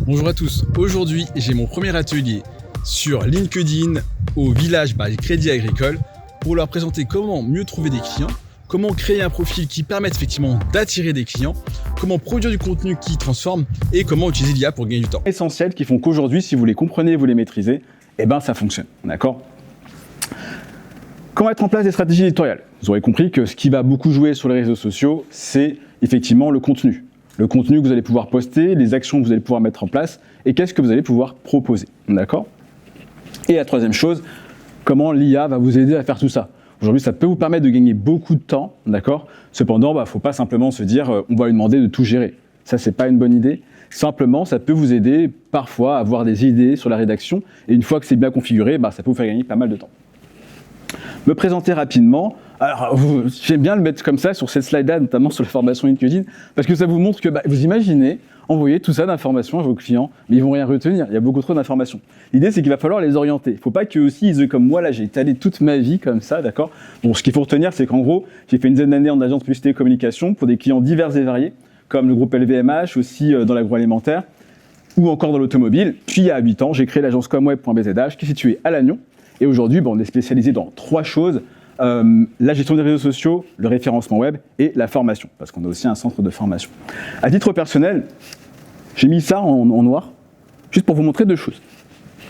Bonjour à tous, aujourd'hui j'ai mon premier atelier sur LinkedIn au village Crédit Agricole pour leur présenter comment mieux trouver des clients, comment créer un profil qui permette effectivement d'attirer des clients, comment produire du contenu qui transforme et comment utiliser l'IA pour gagner du temps. Essentiels qui font qu'aujourd'hui, si vous les comprenez, vous les maîtrisez, eh ben ça fonctionne, d'accord ? Comment mettre en place des stratégies éditoriales ? Vous aurez compris que ce qui va beaucoup jouer sur les réseaux sociaux, c'est effectivement le contenu. Le contenu que vous allez pouvoir poster, les actions que vous allez pouvoir mettre en place et qu'est-ce que vous allez pouvoir proposer, d'accord ? Et la troisième chose, comment l'IA va vous aider à faire tout ça ? Aujourd'hui, ça peut vous permettre de gagner beaucoup de temps, d'accord ? Cependant, il ne faut pas simplement se dire on va lui demander de tout gérer. Ça, c'est pas une bonne idée. Simplement, ça peut vous aider parfois à avoir des idées sur la rédaction et une fois que c'est bien configuré, ça peut vous faire gagner pas mal de temps. Me présenter rapidement. Alors, j'aime bien le mettre comme ça sur cette slide-là, notamment sur la formation LinkedIn, parce que ça vous montre que vous imaginez envoyer tout ça d'informations à vos clients, mais ils vont rien retenir, il y a beaucoup trop d'informations. L'idée, c'est qu'il va falloir les orienter. Il ne faut pas qu'eux aussi, ils aient comme moi, là, j'ai étalé toute ma vie comme ça, d'accord ? Donc, ce qu'il faut retenir, c'est qu'en gros, j'ai fait une dizaine d'années en agence de publicité et communication pour des clients divers et variés, comme le groupe LVMH, aussi dans l'agroalimentaire, ou encore dans l'automobile. Puis, il y a 8 ans, j'ai créé l'agence comweb.bzh, qui est située à Lannion. Et aujourd'hui, on est spécialisé dans 3 choses. La gestion des réseaux sociaux, le référencement web et la formation, parce qu'on a aussi un centre de formation. À titre personnel, j'ai mis ça en noir, juste pour vous montrer 2 choses.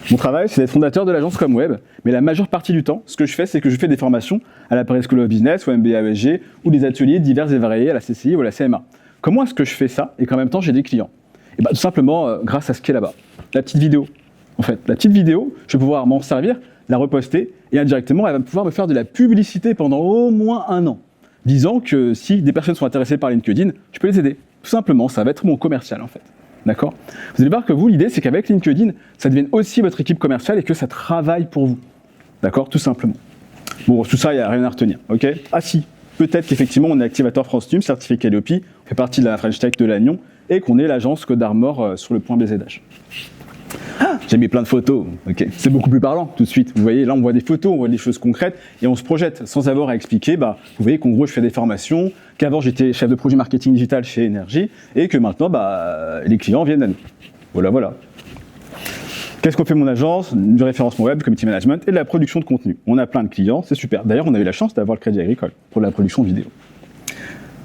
Mon travail, c'est d'être fondateur de l'agence Comweb, mais la majeure partie du temps, ce que je fais, c'est que je fais des formations à la Paris School of Business, au MBA ESG, ou des ateliers divers et variés à la CCI ou à la CMA. Comment est-ce que je fais ça et qu'en même temps j'ai des clients ? Et tout simplement grâce à ce qui est là-bas, la petite vidéo. En fait, la petite vidéo, je vais pouvoir m'en servir, la reposter, et indirectement, elle va pouvoir me faire de la publicité pendant au moins 1 an, disant que si des personnes sont intéressées par LinkedIn, je peux les aider. Tout simplement, ça va être mon commercial en fait. D'accord ? Vous allez voir que vous, l'idée, c'est qu'avec LinkedIn, ça devienne aussi votre équipe commerciale et que ça travaille pour vous. D'accord ? Tout simplement. Bon, tout ça, il n'y a rien à retenir. Ok ? Ah si, peut-être qu'effectivement, on est activateur France Team, certifié Calliope, on fait partie de la French Tech de Lannion, et qu'on est l'agence Code Armor sur le point BZH. J'ai mis plein de photos, ok. C'est beaucoup plus parlant tout de suite. Vous voyez, là on voit des photos, on voit des choses concrètes et on se projette sans avoir à expliquer. Vous voyez qu'en gros je fais des formations, qu'avant j'étais chef de projet marketing digital chez Energy et que maintenant les clients viennent à nous. Voilà. Qu'est-ce qu'on fait mon agence ? Du référencement web, community management et de la production de contenu. On a plein de clients, c'est super. D'ailleurs on a eu la chance d'avoir le Crédit Agricole pour la production de vidéo.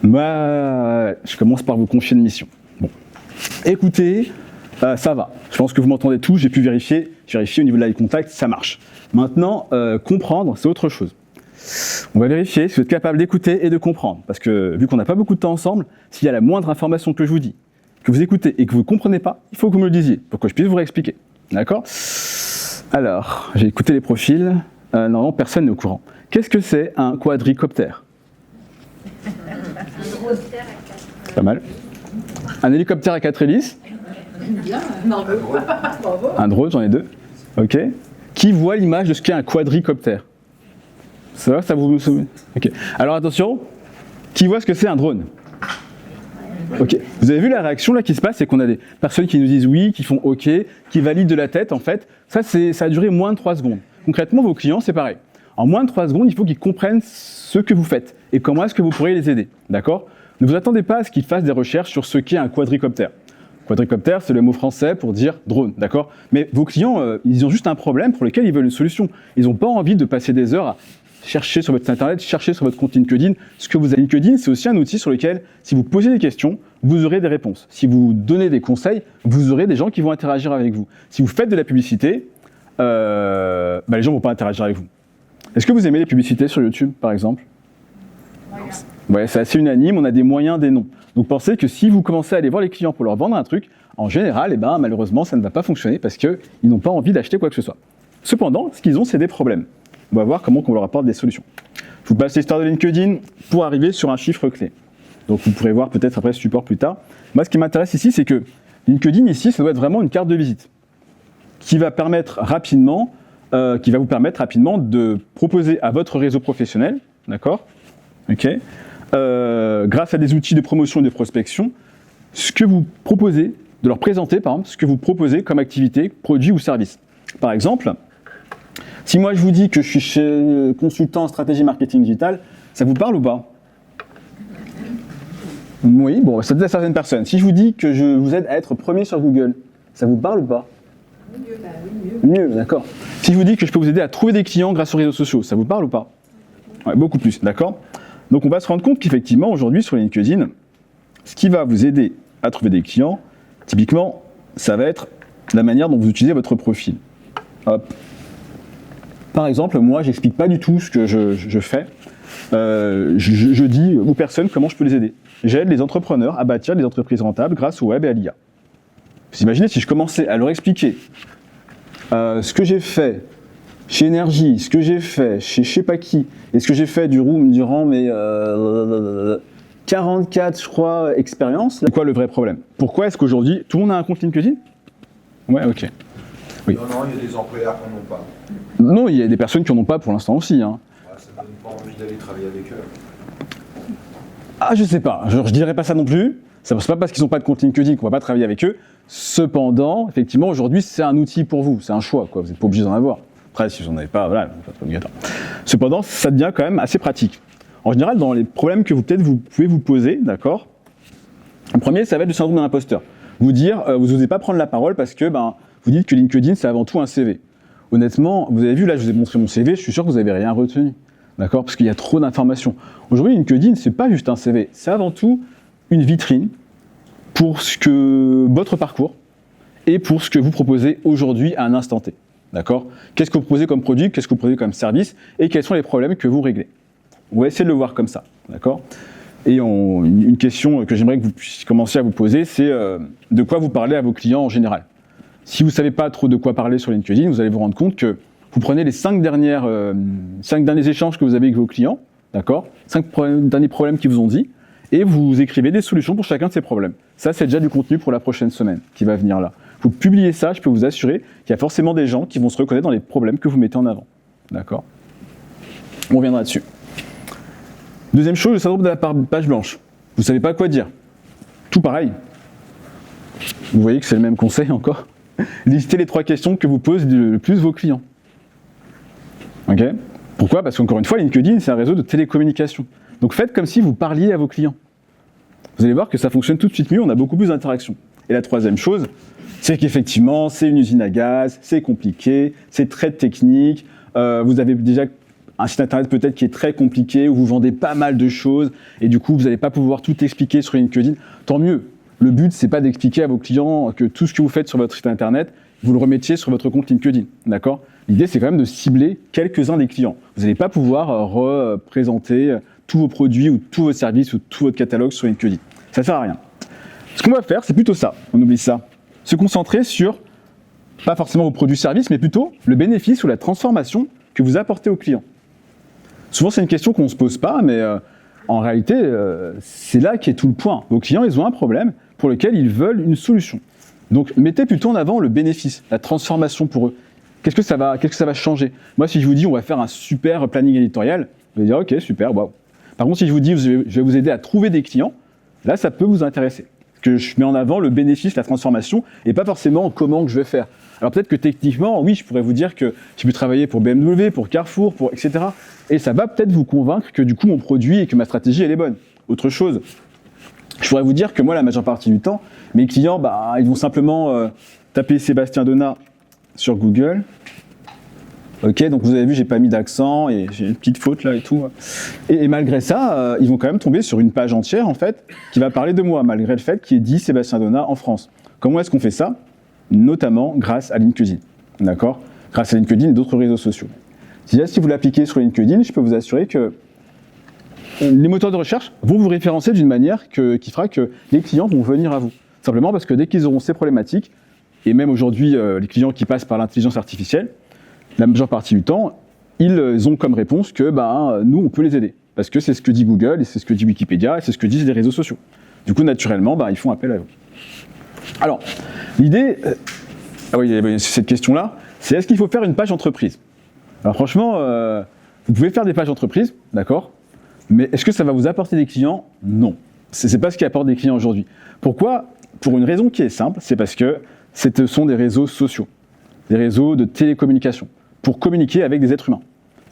Je commence par vous confier une mission. Bon, écoutez. Ça va, je pense que vous m'entendez tous, j'ai pu vérifier au niveau de l'eye contact, ça marche. Maintenant, comprendre, c'est autre chose. On va vérifier si vous êtes capable d'écouter et de comprendre, parce que vu qu'on n'a pas beaucoup de temps ensemble, s'il y a la moindre information que je vous dis, que vous écoutez et que vous ne comprenez pas, il faut que vous me le disiez, pour que je puisse vous réexpliquer. D'accord ? Alors, j'ai écouté les profils, non, personne n'est au courant. Qu'est-ce que c'est un quadricoptère ? Pas mal. Un hélicoptère à 4 hélices ? Un drone, j'en ai 2. Ok. Qui voit l'image de ce qu'est un quadricoptère ? Ça va, ça vous souvenez ? Ok. Alors attention, qui voit ce que c'est un drone ? Ok. Vous avez vu la réaction là qui se passe, c'est qu'on a des personnes qui nous disent oui, qui font ok, qui valident de la tête en fait. Ça a duré moins de 3 secondes. Concrètement, vos clients, c'est pareil. En moins de 3 secondes, il faut qu'ils comprennent ce que vous faites et comment est-ce que vous pourriez les aider. D'accord ? Ne vous attendez pas à ce qu'ils fassent des recherches sur ce qu'est un quadricoptère. Quadricoptère, c'est le mot français pour dire drone, d'accord ? Mais vos clients, ils ont juste un problème pour lequel ils veulent une solution. Ils n'ont pas envie de passer des heures à chercher sur votre site internet, chercher sur votre compte LinkedIn. Ce que vous avez LinkedIn, c'est aussi un outil sur lequel, si vous posez des questions, vous aurez des réponses. Si vous donnez des conseils, vous aurez des gens qui vont interagir avec vous. Si vous faites de la publicité, les gens ne vont pas interagir avec vous. Est-ce que vous aimez les publicités sur YouTube, par exemple ? Ouais, c'est assez unanime, on a des moyens, des noms. Donc pensez que si vous commencez à aller voir les clients pour leur vendre un truc, en général, malheureusement, ça ne va pas fonctionner parce qu'ils n'ont pas envie d'acheter quoi que ce soit. Cependant, ce qu'ils ont, c'est des problèmes. On va voir comment on leur apporte des solutions. Je vous passe l'histoire de LinkedIn pour arriver sur un chiffre clé. Donc vous pourrez voir peut-être après ce support plus tard. Moi, ce qui m'intéresse ici, c'est que LinkedIn, ici, ça doit être vraiment une carte de visite qui va vous permettre rapidement de proposer à votre réseau professionnel, d'accord ? Ok. Grâce à des outils de promotion et de prospection, ce que vous proposez, de leur présenter par exemple, ce que vous proposez comme activité, produit ou service. Par exemple, si moi je vous dis que je suis consultant en stratégie marketing digital, ça vous parle ou pas ? Oui, bon, ça plaît à certaines personnes. Si je vous dis que je vous aide à être premier sur Google, Ça vous parle ou pas? Mieux, bah oui, mieux. Mieux, d'accord. Si je vous dis que je peux vous aider à trouver des clients grâce aux réseaux sociaux, ça vous parle ou pas? Ouais, beaucoup plus, d'accord. Donc on va se rendre compte qu'effectivement, aujourd'hui, sur LinkedIn, ce qui va vous aider à trouver des clients, typiquement, ça va être la manière dont vous utilisez votre profil. Hop. Par exemple, moi, j'explique pas du tout ce que je fais. Je dis aux personnes comment je peux les aider. J'aide les entrepreneurs à bâtir des entreprises rentables grâce au web et à l'IA. Vous imaginez si je commençais à leur expliquer ce que j'ai fait chez Énergie, ce que j'ai fait chez je sais pas qui, et ce que j'ai fait durant mes 44, je crois, expériences. C'est quoi le vrai problème? Pourquoi est-ce qu'aujourd'hui, tout le monde a un compte LinkedIn? Ouais, ok. Oui. Non, il y a des employeurs qui n'en ont pas. Non, il y a des personnes qui n'en ont pas pour l'instant aussi. Hein. Ouais, ça ne donne pas envie d'aller travailler avec eux. Ah, je sais pas. Je dirais pas ça non plus. C'est pas parce qu'ils n'ont pas de compte LinkedIn qu'on va pas travailler avec eux. Cependant, effectivement, aujourd'hui, c'est un outil pour vous. C'est un choix, quoi. Vous n'êtes pas obligé d'en avoir. Après, si vous n'en avez pas, voilà, c'est pas obligatoire. Cependant, ça devient quand même assez pratique. En général, dans les problèmes que vous pouvez vous poser, d'accord. Le premier, ça va être le syndrome de l'imposteur. Vous dire, vous n'osez pas prendre la parole parce que, vous dites que LinkedIn, c'est avant tout un CV. Honnêtement, vous avez vu, là, je vous ai montré mon CV, je suis sûr que vous n'avez rien retenu. D'accord? Parce qu'il y a trop d'informations. Aujourd'hui, LinkedIn, c'est pas juste un CV, c'est avant tout une vitrine pour votre parcours et pour ce que vous proposez aujourd'hui à un instant T. D'accord? Qu'est-ce que vous proposez comme produit, qu'est-ce que vous proposez comme service et quels sont les problèmes que vous réglez. On va essayer de le voir comme ça. D'accord? Et une question que j'aimerais que vous puissiez commencer à vous poser, c'est de quoi vous parlez à vos clients en général. Si vous ne savez pas trop de quoi parler sur LinkedIn, vous allez vous rendre compte que vous prenez les 5 derniers échanges que vous avez avec vos clients, d'accord, 5 derniers problèmes qu'ils vous ont dit, et vous écrivez des solutions pour chacun de ces problèmes. Ça, c'est déjà du contenu pour la prochaine semaine qui va venir là. Vous publiez ça, je peux vous assurer qu'il y a forcément des gens qui vont se reconnaître dans les problèmes que vous mettez en avant. D'accord? On reviendra dessus. Deuxième chose, le syndrome de la page blanche. Vous ne savez pas quoi dire. Tout pareil. Vous voyez que c'est le même conseil encore. Listez les 3 questions que vous posent le plus vos clients. Ok? Pourquoi? Parce qu'encore une fois, LinkedIn, c'est un réseau de télécommunication. Donc faites comme si vous parliez à vos clients. Vous allez voir que ça fonctionne tout de suite mieux, on a beaucoup plus d'interactions. Et la troisième chose, c'est qu'effectivement, c'est une usine à gaz, c'est compliqué, c'est très technique, vous avez déjà un site internet peut-être qui est très compliqué, où vous vendez pas mal de choses, et du coup, vous n'allez pas pouvoir tout expliquer sur LinkedIn. Tant mieux. Le but, c'est pas d'expliquer à vos clients que tout ce que vous faites sur votre site internet, vous le remettiez sur votre compte LinkedIn. D'accord? L'idée, c'est quand même de cibler quelques-uns des clients. Vous n'allez pas pouvoir représenter tous vos produits ou tous vos services ou tout votre catalogue sur LinkedIn. Ça ne sert à rien. Ce qu'on va faire, c'est plutôt ça. On oublie ça. Se concentrer sur, pas forcément vos produits-services, mais plutôt le bénéfice ou la transformation que vous apportez aux clients. Souvent, c'est une question qu'on ne se pose pas, mais en réalité, c'est là qu'est tout le point. Vos clients, ils ont un problème pour lequel ils veulent une solution. Donc, mettez plutôt en avant le bénéfice, la transformation pour eux. Qu'est-ce que ça va changer? Moi, si je vous dis, on va faire un super planning éditorial, vous allez dire, ok, super, waouh. Par contre, si je vous dis, je vais vous aider à trouver des clients, là, ça peut vous intéresser. Parce que je mets en avant le bénéfice, la transformation, et pas forcément comment que je vais faire. Alors peut-être que techniquement, oui, je pourrais vous dire que je peux travailler pour BMW, pour Carrefour, etc. Et ça va peut-être vous convaincre que du coup, mon produit et que ma stratégie, elle est bonne. Autre chose, je pourrais vous dire que moi, la majeure partie du temps, mes clients, ils vont simplement taper Sébastien Donat sur Google. Ok, donc vous avez vu, j'ai pas mis d'accent et j'ai une petite faute là et tout. Et malgré ça, ils vont quand même tomber sur une page entière en fait qui va parler de moi, malgré le fait qu'il y ait dit Sébastien Donat en France. Comment est-ce qu'on fait ça? Notamment grâce à LinkedIn, d'accord? Grâce à LinkedIn et d'autres réseaux sociaux. Si vous l'appliquez sur LinkedIn, je peux vous assurer que les moteurs de recherche vont vous référencer d'une manière qui fera que les clients vont venir à vous. Simplement parce que dès qu'ils auront ces problématiques, et même aujourd'hui les clients qui passent par l'intelligence artificielle, la majeure partie du temps, ils ont comme réponse que nous, on peut les aider. Parce que c'est ce que dit Google, et c'est ce que dit Wikipédia, et c'est ce que disent les réseaux sociaux. Du coup, naturellement, ils font appel à vous. Alors, l'idée, c'est cette question-là, c'est est-ce qu'il faut faire une page entreprise? Alors franchement, vous pouvez faire des pages entreprises, d'accord? Mais est-ce que ça va vous apporter des clients? Non. C'est pas ce qui apporte des clients aujourd'hui. Pourquoi? Pour une raison qui est simple, c'est parce que ce sont des réseaux sociaux, des réseaux de télécommunication, pour communiquer avec des êtres humains.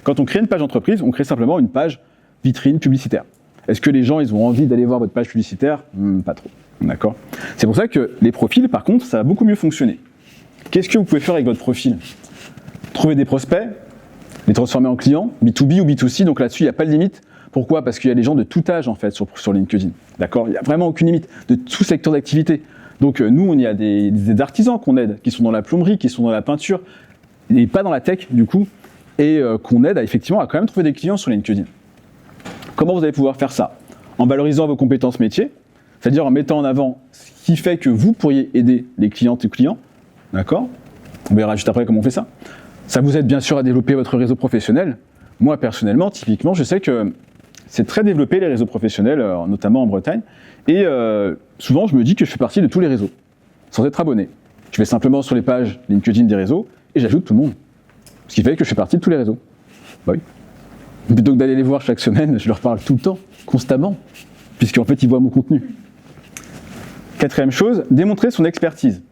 Quand on crée une page entreprise, on crée simplement une page vitrine publicitaire. Est-ce que les gens ils ont envie d'aller voir votre page publicitaire? Pas trop. D'accord ? C'est pour ça que les profils, par contre, ça va beaucoup mieux fonctionner. Qu'est-ce que vous pouvez faire avec votre profil ? Trouver des prospects, les transformer en clients, B2B ou B2C, donc là-dessus, il n'y a pas de limite. Pourquoi ? Parce qu'il y a des gens de tout âge, en fait, sur LinkedIn. D'accord ? Il n'y a vraiment aucune limite, de tout secteur d'activité. Donc nous, il y a des artisans qu'on aide, qui sont dans la plomberie, qui sont dans la peinture, et pas dans la tech, du coup, et qu'on aide effectivement à quand même trouver des clients sur LinkedIn. Comment vous allez pouvoir faire ça ? En valorisant vos compétences métiers, c'est-à-dire en mettant en avant ce qui fait que vous pourriez aider les clientes et clients. D'accord ? On verra juste après comment on fait ça. Ça vous aide bien sûr à développer votre réseau professionnel. Moi, personnellement, typiquement, je sais que c'est très développé les réseaux professionnels, notamment en Bretagne. Et souvent, je me dis que je fais partie de tous les réseaux, sans être abonné. Je vais simplement sur les pages LinkedIn des réseaux et j'ajoute tout le monde. Ce qui fait que je fais partie de tous les réseaux. Bah oui. Plutôt que d'aller les voir chaque semaine, je leur parle tout le temps, constamment, puisqu'en fait, ils voient mon contenu. Quatrième chose, démontrer son expertise.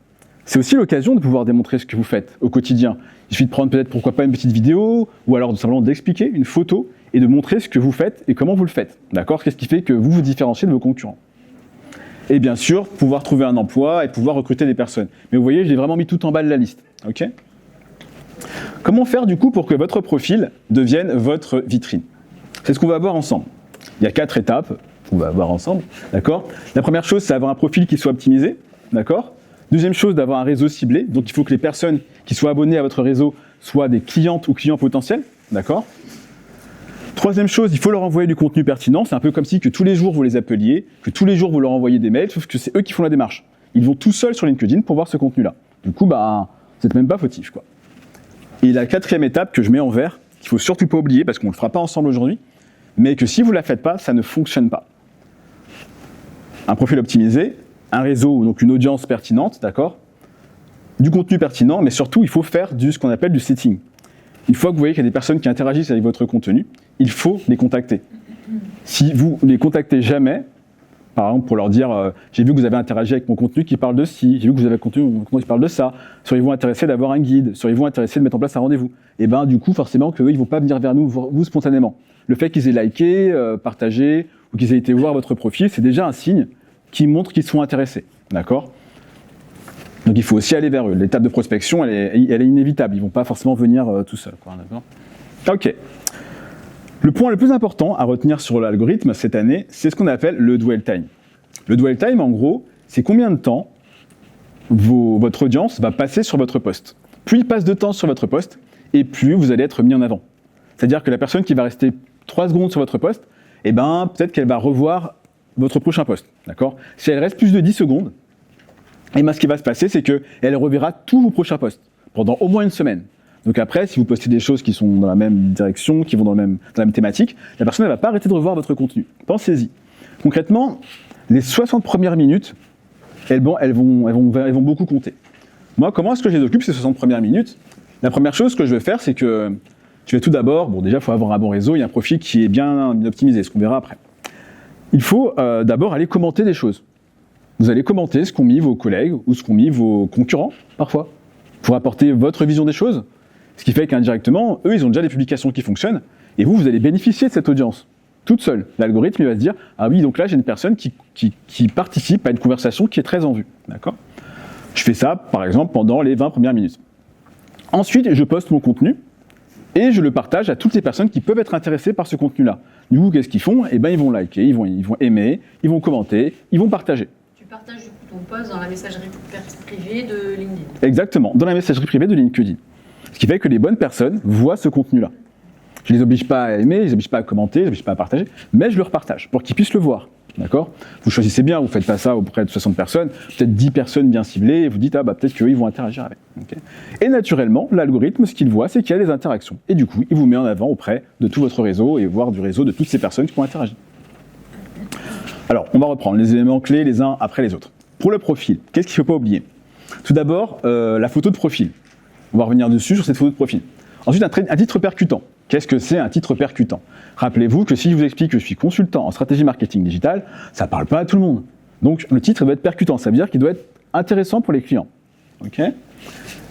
C'est aussi l'occasion de pouvoir démontrer ce que vous faites au quotidien. Il suffit de prendre peut-être, pourquoi pas, une petite vidéo, ou alors simplement d'expliquer une photo et de montrer ce que vous faites et comment vous le faites. D'accord ? Qu'est-ce qui fait que vous vous différenciez de vos concurrents ? Et bien sûr, pouvoir trouver un emploi et pouvoir recruter des personnes. Mais vous voyez, j'ai vraiment mis tout en bas de la liste. Ok ? Comment faire du coup pour que votre profil devienne votre vitrine ? C'est ce qu'on va voir ensemble. Il y a 4 étapes qu'on va voir ensemble. D'accord ? La première chose, c'est avoir un profil qui soit optimisé. D'accord ? Deuxième chose, d'avoir un réseau ciblé. Donc il faut que les personnes qui soient abonnées à votre réseau soient des clientes ou clients potentiels. D'accord ? Troisième chose, il faut leur envoyer du contenu pertinent. C'est un peu comme si que tous les jours vous les appeliez, que tous les jours vous leur envoyez des mails, sauf que c'est eux qui font la démarche. Ils vont tout seuls sur LinkedIn pour voir ce contenu-là. Du coup, vous n'êtes même pas fautif, quoi. Et la 4e étape que je mets en vert, qu'il ne faut surtout pas oublier, parce qu'on ne le fera pas ensemble aujourd'hui, mais que si vous ne la faites pas, ça ne fonctionne pas. Un profil optimisé, un réseau, donc une audience pertinente, d'accord ? Du contenu pertinent, mais surtout, il faut faire ce qu'on appelle du setting. Une fois que vous voyez qu'il y a des personnes qui interagissent avec votre contenu, il faut les contacter. Si vous ne les contactez jamais, par exemple pour leur dire j'ai vu que vous avez interagi avec mon contenu qui parle de ci, j'ai vu que vous avez mon contenu qui parle de ça, seriez-vous intéressé d'avoir un guide, seriez-vous intéressé de mettre en place un rendez-vous ? Et bien du coup, forcément, qu'eux, ils ne vont pas venir vers nous, vous spontanément. Le fait qu'ils aient liké, partagé, ou qu'ils aient été voir votre profil, c'est déjà un signe qui montre qu'ils sont intéressés. D'accord ? Donc il faut aussi aller vers eux. L'étape de prospection, elle est inévitable. Ils ne vont pas forcément venir tout seuls. D'accord ? Ok. Le point le plus important à retenir sur l'algorithme cette année, c'est ce qu'on appelle le dwell time. Le dwell time, en gros, c'est combien de temps votre audience va passer sur votre post. Plus il passe de temps sur votre post, et plus vous allez être mis en avant. C'est-à-dire que la personne qui va rester 3 secondes sur votre post, peut-être qu'elle va revoir votre prochain post. D'accord ? Si elle reste plus de 10 secondes, ce qui va se passer, c'est qu'elle reverra tous vos prochains posts pendant au moins une semaine. Donc après, si vous postez des choses qui sont dans la même direction, qui vont dans la même thématique, la personne ne va pas arrêter de revoir votre contenu. Pensez-y. Concrètement, les 60 premières minutes, elles vont beaucoup compter. Moi, comment est-ce que je les occupe, ces 60 premières minutes ? La première chose que je vais faire, c'est que je vais tout d'abord, déjà, il faut avoir un bon réseau et un profil qui est bien optimisé, ce qu'on verra après. Il faut d'abord aller commenter des choses. Vous allez commenter ce qu'ont mis vos collègues ou ce qu'ont mis vos concurrents, parfois, pour apporter votre vision des choses. Ce qui fait qu'indirectement, eux, ils ont déjà des publications qui fonctionnent, et vous allez bénéficier de cette audience, toute seule. L'algorithme, il va se dire, ah oui, donc là, j'ai une personne qui participe à une conversation qui est très en vue. D'accord ? Je fais ça, par exemple, pendant les 20 premières minutes. Ensuite, je poste mon contenu, et je le partage à toutes les personnes qui peuvent être intéressées par ce contenu-là. Du coup, qu'est-ce qu'ils font ? Ils vont liker, ils vont aimer, ils vont commenter, ils vont partager. Tu partages du coup ton post dans la messagerie privée de LinkedIn. Exactement, dans la messagerie privée de LinkedIn. Ce qui fait que les bonnes personnes voient ce contenu-là. Je ne les oblige pas à aimer, je ne les oblige pas à commenter, je ne les oblige pas à partager, mais je leur partage pour qu'ils puissent le voir. D'accord ? Vous choisissez bien, vous ne faites pas ça auprès de 60 personnes, peut-être 10 personnes bien ciblées, et vous dites, peut-être qu'eux, ils vont interagir avec. Okay ? Et naturellement, l'algorithme, ce qu'il voit, c'est qu'il y a des interactions. Et du coup, il vous met en avant auprès de tout votre réseau, et voire du réseau de toutes ces personnes qui vont interagir. Alors, on va reprendre les éléments clés les uns après les autres. Pour le profil, qu'est-ce qu'il ne faut pas oublier ? Tout d'abord, la photo de profil. On va revenir dessus sur cette photo de profil. Ensuite, un titre percutant. Qu'est-ce que c'est un titre percutant ? Rappelez-vous que si je vous explique que je suis consultant en stratégie marketing digitale, ça ne parle pas à tout le monde. Donc le titre doit être percutant, ça veut dire qu'il doit être intéressant pour les clients. Okay ?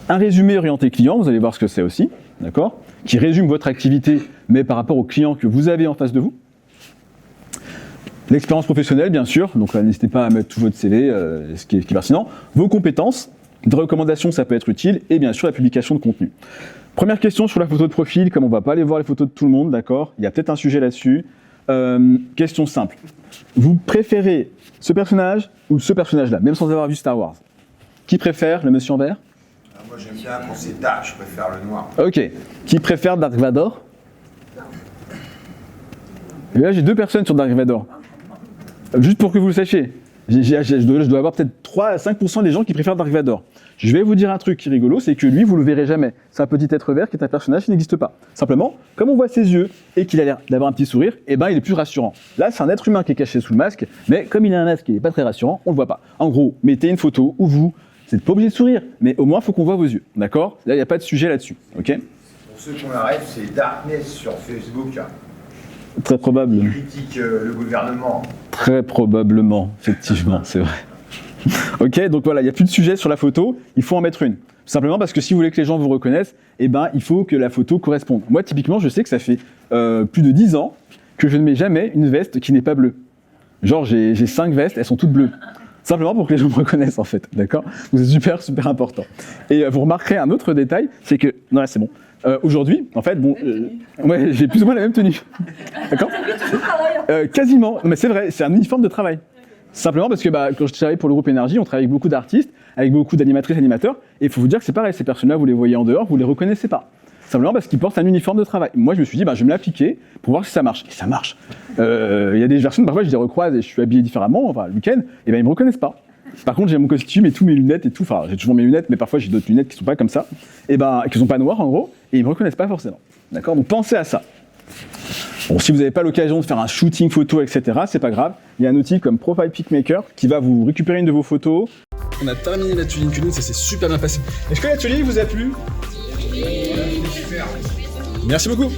Un résumé orienté client, vous allez voir ce que c'est aussi, d'accord ? Qui résume votre activité, mais par rapport aux clients que vous avez en face de vous. L'expérience professionnelle, bien sûr, donc là, n'hésitez pas à mettre tout votre CV, ce qui est pertinent. Vos compétences, des recommandations, ça peut être utile, et bien sûr la publication de contenu. Première question sur la photo de profil, comme on ne va pas aller voir les photos de tout le monde, d'accord, il y a peut-être un sujet là-dessus. Question simple. Vous préférez ce personnage ou ce personnage-là, même sans avoir vu Star Wars? Qui préfère le monsieur en vert? Moi j'aime bien quand c'est dark, je préfère le noir. Ok. Qui préfère Dark Vador? Et là, j'ai 2 personnes sur Dark Vador. Juste pour que vous le sachiez. Je dois avoir peut-être 3 à 5% des gens qui préfèrent Dark Vador. Je vais vous dire un truc qui est rigolo, c'est que lui, vous le verrez jamais. C'est un petit être vert qui est un personnage qui n'existe pas. Simplement, comme on voit ses yeux et qu'il a l'air d'avoir un petit sourire, eh ben, il est plus rassurant. Là, c'est un être humain qui est caché sous le masque, mais comme il a un masque qui n'est pas très rassurant, on le voit pas. En gros, mettez une photo où vous n'êtes pas obligé de sourire, mais au moins, il faut qu'on voit vos yeux. D'accord? Là, il n'y a pas de sujet là-dessus. Ok? Pour ceux qui ont la rêve, c'est Darkness sur Facebook. Très probable. Ils critiquent le gouvernement. Très probablement, effectivement, c'est vrai. Ok, donc voilà, il n'y a plus de sujet sur la photo, il faut en mettre une. Simplement parce que si vous voulez que les gens vous reconnaissent, eh ben, il faut que la photo corresponde. Moi, typiquement, je sais que ça fait plus de 10 ans que je ne mets jamais une veste qui n'est pas bleue. Genre, j'ai 5 vestes, elles sont toutes bleues. Simplement pour que les gens me reconnaissent, en fait, d'accord? Donc c'est super, super important. Et vous remarquerez un autre détail, c'est que... Non, là, c'est bon. Aujourd'hui, en fait, bon... ouais, j'ai plus ou moins la même tenue. D'accord? Quasiment. Non, mais c'est vrai, c'est un uniforme de travail. Simplement parce que quand je travaille pour le groupe Énergie, on travaille avec beaucoup d'artistes, avec beaucoup d'animatrices, animateurs, et il faut vous dire que c'est pareil, ces personnes-là, vous les voyez en dehors, vous les reconnaissez pas. Simplement parce qu'ils portent un uniforme de travail. Moi, je me suis dit, je vais me l'appliquer pour voir si ça marche. Et ça marche. Il y a des personnes, parfois, je les recroise et je suis habillé différemment, enfin, le week-end, et ils me reconnaissent pas. Par contre, j'ai mon costume et tous mes lunettes et tout, enfin, j'ai toujours mes lunettes, mais parfois j'ai d'autres lunettes qui sont pas comme ça, et qui sont pas noires en gros, et ils me reconnaissent pas forcément. D'accord? Donc pensez à ça. Bon, si vous n'avez pas l'occasion de faire un shooting photo, etc., c'est pas grave. Il y a un outil comme Profile Pic-Maker qui va vous récupérer une de vos photos. On a terminé l'atelier LinkedIn, ça s'est super bien passé. Est-ce que l'atelier vous a plu? Merci beaucoup.